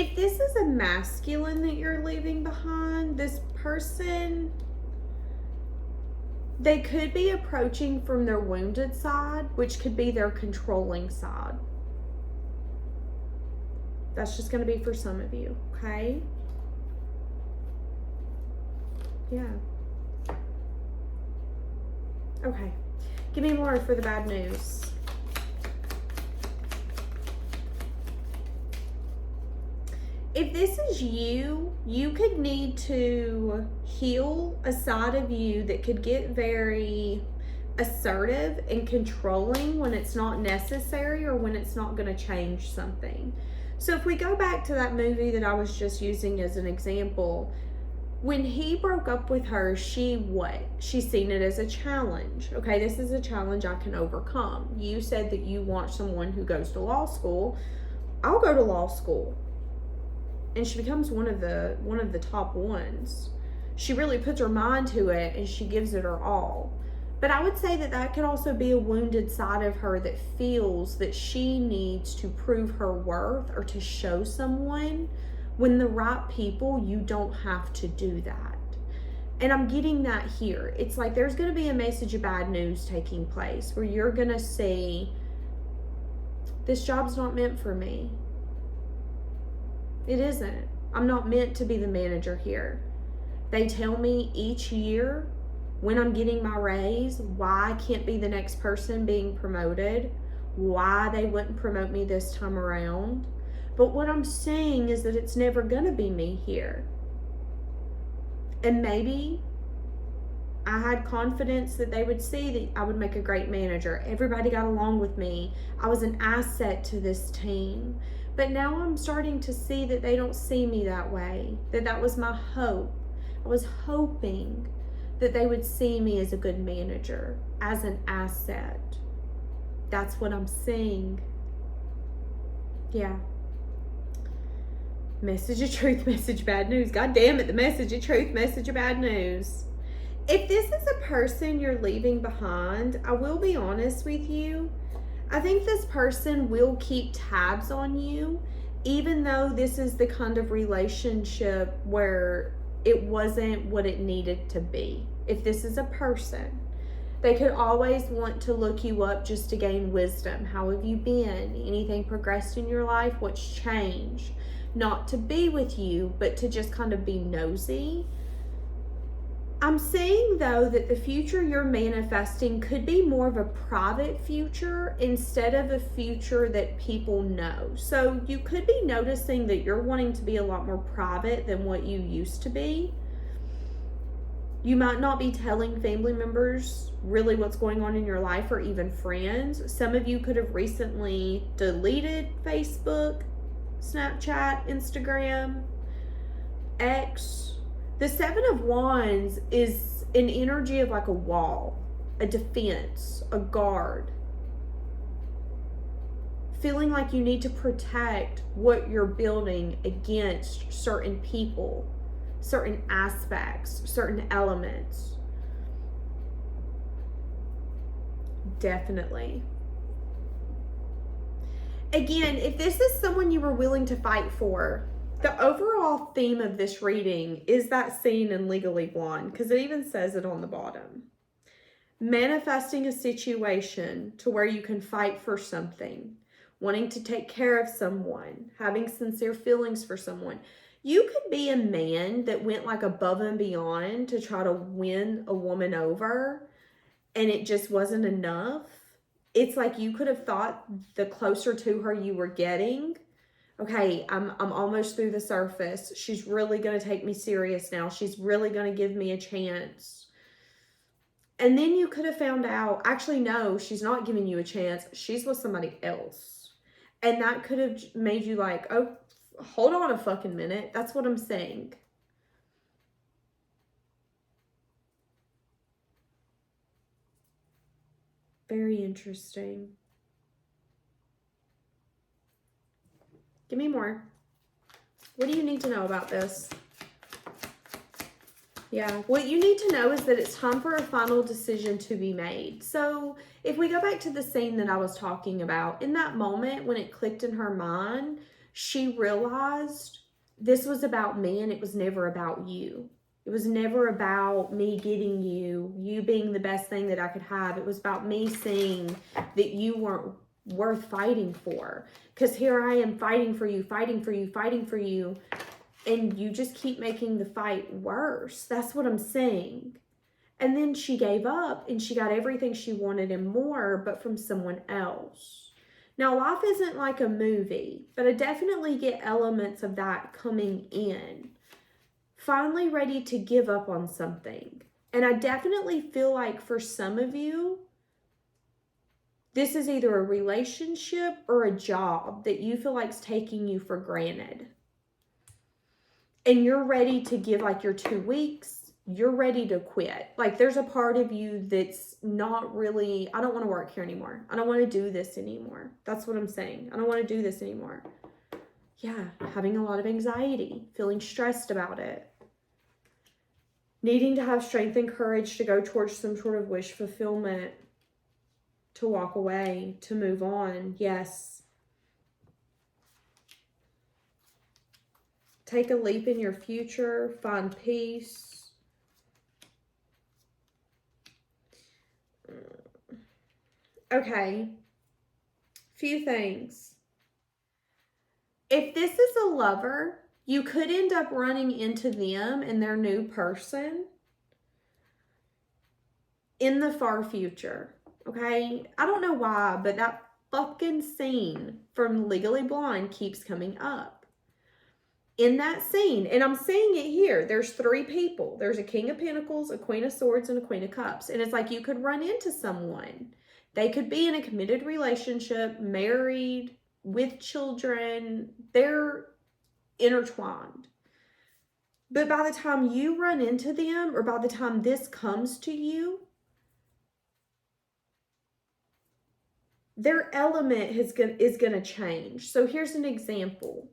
If this is a masculine that you're leaving behind, this person, they could be approaching from their wounded side, which could be their controlling side. That's just going to be for some of you, okay? Yeah. Okay. Give me more for the bad news. If this is you, you could need to heal a side of you that could get very assertive and controlling when it's not necessary or when it's not going to change something. So if we go back to that movie that I was just using as an example, when he broke up with her, she's seen it as a challenge. Okay, this is a challenge I can overcome. You said that you want someone who goes to law school. I'll go to law school. And she becomes one of the top ones. She really puts her mind to it and she gives it her all. But I would say that that could also be a wounded side of her that feels that she needs to prove her worth or to show someone. When the right people, you don't have to do that. And I'm getting that here. It's like there's going to be a message of bad news taking place where you're going to see, this job's not meant for me. It isn't. I'm not meant to be the manager here. They tell me each year when I'm getting my raise why I can't be the next person being promoted, why they wouldn't promote me this time around. But what I'm saying is that it's never going to be me here. And maybe I had confidence that they would see that I would make a great manager. Everybody got along with me. I was an asset to this team. But now I'm starting to see that they don't see me that way. That was my hope. I was hoping that they would see me as a good manager, as an asset. That's what I'm seeing. Yeah. Message of truth, message of bad news. God damn it, the message of truth, message of bad news. If this is a person you're leaving behind, I will be honest with you. I think this person will keep tabs on you, even though this is the kind of relationship where it wasn't what it needed to be. If this is a person, they could always want to look you up just to gain wisdom. How have you been? Anything progressed in your life? What's changed? Not to be with you, but to just kind of be nosy. I'm saying though that the future you're manifesting could be more of a private future instead of a future that people know. So you could be noticing that you're wanting to be a lot more private than what you used to be. You might not be telling family members really what's going on in your life or even friends. Some of you could have recently deleted Facebook, Snapchat, Instagram, X. The Seven of Wands is an energy of like a wall, a defense, a guard. Feeling like you need to protect what you're building against certain people, certain aspects, certain elements. Definitely. Again, if this is someone you were willing to fight for, the overall theme of this reading is that scene in Legally Blonde, because it even says it on the bottom. Manifesting a situation to where you can fight for something, wanting to take care of someone, having sincere feelings for someone. You could be a man that went like above and beyond to try to win a woman over, and it just wasn't enough. It's like you could have thought the closer to her you were getting, okay, I'm almost through the surface. She's really going to take me serious now. She's really going to give me a chance. And then you could have found out, actually, no, she's not giving you a chance. She's with somebody else. And that could have made you like, oh, hold on a fucking minute. That's what I'm saying. Very interesting. Give me more. What do you need to know about this? Yeah, what you need to know is that it's time for a final decision to be made. So if we go back to the scene that I was talking about, in that moment when it clicked in her mind, she realized this was about me and it was never about you. It was never about me getting you being the best thing that I could have. It was about me seeing that you weren't worth fighting for. Because here I am fighting for you, fighting for you, fighting for you. And you just keep making the fight worse. That's what I'm saying. And then she gave up and she got everything she wanted and more, but from someone else. Now, life isn't like a movie, but I definitely get elements of that coming in. Finally ready to give up on something. And I definitely feel like for some of you, this is either a relationship or a job that you feel like is taking you for granted. And you're ready to give like your 2 weeks. You're ready to quit. Like there's a part of you that's not really, I don't want to work here anymore. I don't want to do this anymore. That's what I'm saying. I don't want to do this anymore. Yeah, having a lot of anxiety, feeling stressed about it. Needing to have strength and courage to go towards some sort of wish fulfillment, to walk away, to move on. Yes. Take a leap in your future, find peace. Okay. Few things. If this is a lover, you could end up running into them and their new person in the far future. Okay? I don't know why, but that fucking scene from Legally Blonde keeps coming up. In that scene, and I'm seeing it here, there's 3 people. There's a King of Pentacles, a Queen of Swords, and a Queen of Cups. And it's like you could run into someone. They could be in a committed relationship, married, with children. They're intertwined. But by the time you run into them, or by the time this comes to you, their element is going to change. So here's an example.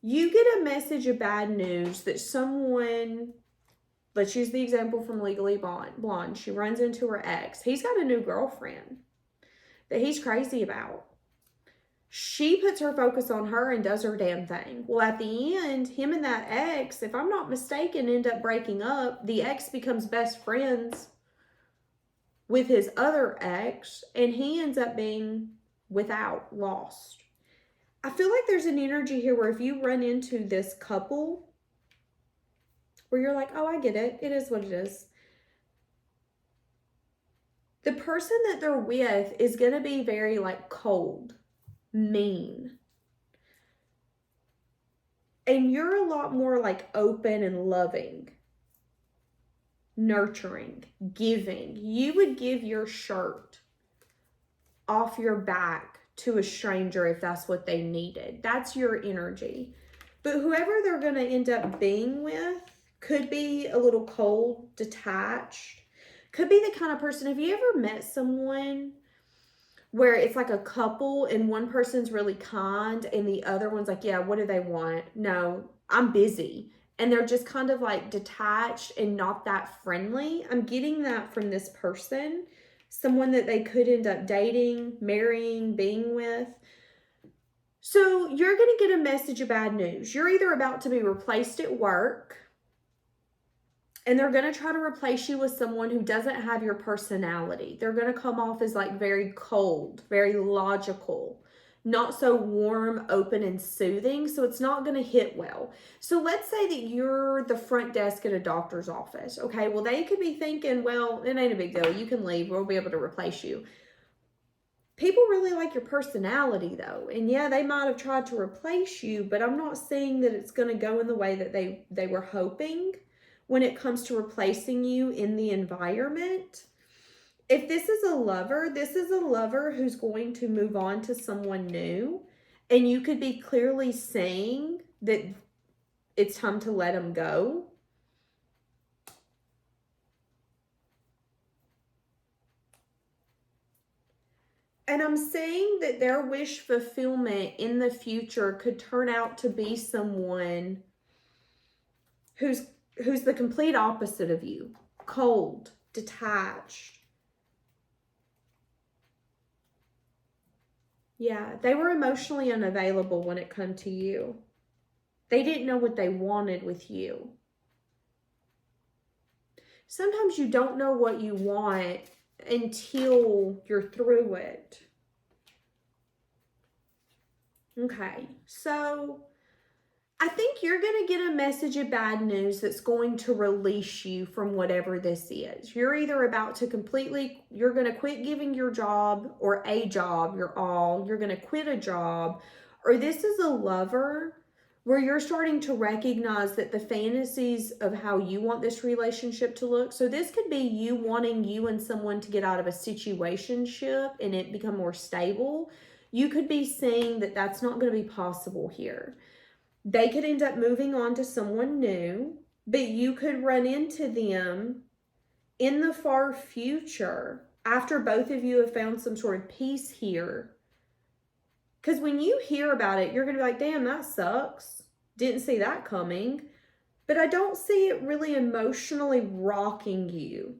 You get a message of bad news that someone, let's use the example from Legally Blonde. She runs into her ex. He's got a new girlfriend that he's crazy about. She puts her focus on her and does her damn thing. Well, at the end, him and that ex, if I'm not mistaken, end up breaking up. The ex becomes best friends with his other ex, and he ends up being lost. I feel like there's an energy here where if you run into this couple, where you're like, oh, I get it. It is what it is. The person that they're with is going to be very like cold, mean. And you're a lot more like open and loving, nurturing, giving. You would give your shirt off your back to a stranger if that's what they needed. That's your energy. But whoever they're going to end up being with could be a little cold, detached. Could be the kind of person, have you ever met someone where it's like a couple and one person's really kind and the other one's like, yeah, what do they want? No, I'm busy. And they're just kind of like detached and not that friendly. I'm getting that from this person. Someone that they could end up dating, marrying, being with. So you're going to get a message of bad news. You're either about to be replaced at work, and they're going to try to replace you with someone who doesn't have your personality. They're going to come off as like very cold, very logical, not so warm, open, and soothing. So it's not going to hit well. So let's say that you're the front desk at a doctor's office. Okay, well, they could be thinking, well, it ain't a big deal. You can leave. We'll be able to replace you. People really like your personality, though. And yeah, they might have tried to replace you, but I'm not saying that it's going to go in the way that they were hoping. When it comes to replacing you in the environment. If this is a lover who's going to move on to someone new, and you could be clearly saying that it's time to let them go. And I'm saying that their wish fulfillment in the future could turn out to be someone who's the complete opposite of you. Cold, detached. Yeah, they were emotionally unavailable when it come to you. They didn't know what they wanted with you. Sometimes you don't know what you want until you're through it. Okay, so I think you're going to get a message of bad news that's going to release you from whatever this is. You're either about to you're going to quit giving your job or a job, you're going to quit a job, or this is a lover where you're starting to recognize that the fantasies of how you want this relationship to look. So this could be you wanting you and someone to get out of a situationship and it become more stable. You could be saying that that's not going to be possible here. They could end up moving on to someone new, but you could run into them in the far future after both of you have found some sort of peace here. Because when you hear about it, you're going to be like, damn, that sucks. Didn't see that coming. But I don't see it really emotionally rocking you.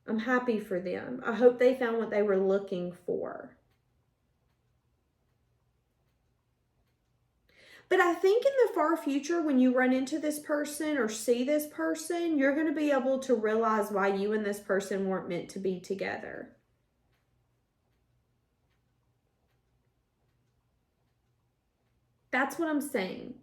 I'm happy for them. I hope they found what they were looking for. But I think in the far future, when you run into this person or see this person, you're going to be able to realize why you and this person weren't meant to be together. That's what I'm saying.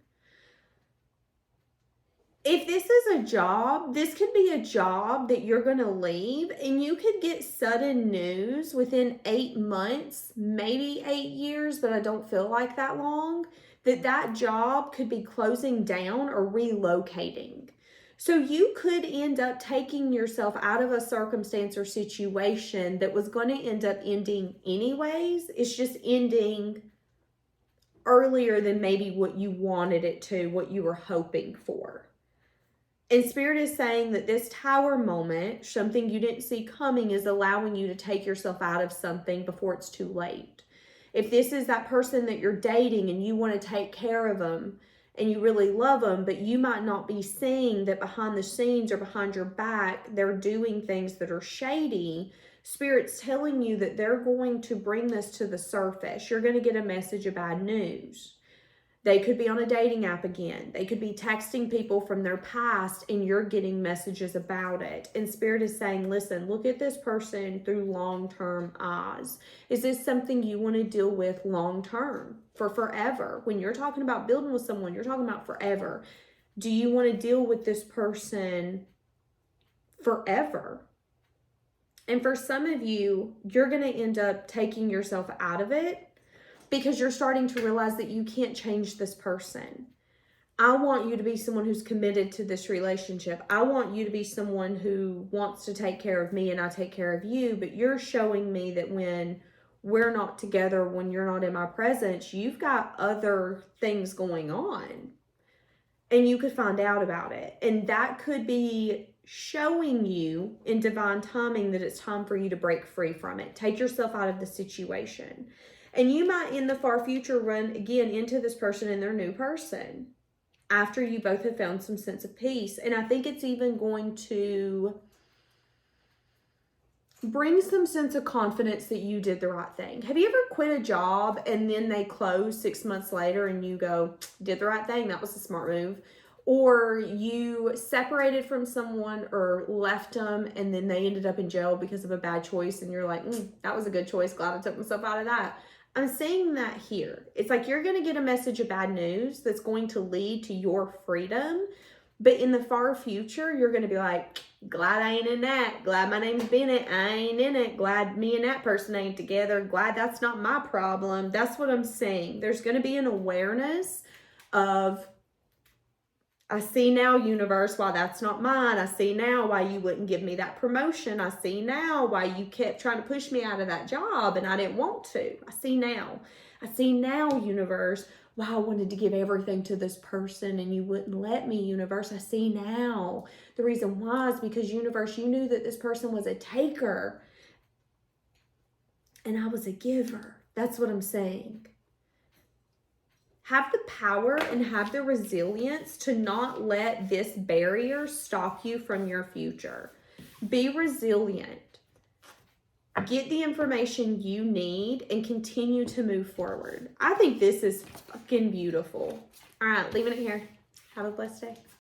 If this is a job, this could be a job that you're going to leave and you could get sudden news within 8 months, maybe 8 years, but I don't feel like that long, that job could be closing down or relocating. So you could end up taking yourself out of a circumstance or situation that was going to end up ending anyways. It's just ending earlier than maybe what you wanted it to, what you were hoping for. And Spirit is saying that this tower moment, something you didn't see coming, is allowing you to take yourself out of something before it's too late. If this is that person that you're dating and you want to take care of them and you really love them, but you might not be seeing that behind the scenes or behind your back, they're doing things that are shady, Spirit's telling you that they're going to bring this to the surface. You're going to get a message of bad news. They could be on a dating app again. They could be texting people from their past and you're getting messages about it. And Spirit is saying, listen, look at this person through long-term eyes. Is this something you want to deal with long-term for forever? When you're talking about building with someone, you're talking about forever. Do you want to deal with this person forever? And for some of you, you're going to end up taking yourself out of it because you're starting to realize that you can't change this person. I want you to be someone who's committed to this relationship. I want you to be someone who wants to take care of me and I take care of you. But you're showing me that when we're not together, when you're not in my presence, you've got other things going on. And you could find out about it. And that could be showing you in divine timing that it's time for you to break free from it. Take yourself out of the situation. And you might in the far future run again into this person and their new person after you both have found some sense of peace. And I think it's even going to bring some sense of confidence that you did the right thing. Have you ever quit a job and then they close 6 months later and you go, did the right thing, that was a smart move? Or you separated from someone or left them and then they ended up in jail because of a bad choice and you're like, that was a good choice, glad I took myself out of that. I'm saying that here. It's like you're going to get a message of bad news that's going to lead to your freedom. But in the far future, you're going to be like, glad I ain't in that. Glad my name's Bennett. I ain't in it. Glad me and that person ain't together. Glad that's not my problem. That's what I'm saying. There's going to be an awareness of, I see now, universe, why that's not mine. I see now why you wouldn't give me that promotion. I see now why you kept trying to push me out of that job and I didn't want to. I see now. I see now, universe, why I wanted to give everything to this person and you wouldn't let me, universe. I see now. The reason why is because, universe, you knew that this person was a taker and I was a giver. That's what I'm saying. Have the power and have the resilience to not let this barrier stop you from your future. Be resilient. get the information you need, and continue to move forward. I think this is fucking beautiful. All right, leaving it here. Have a blessed day.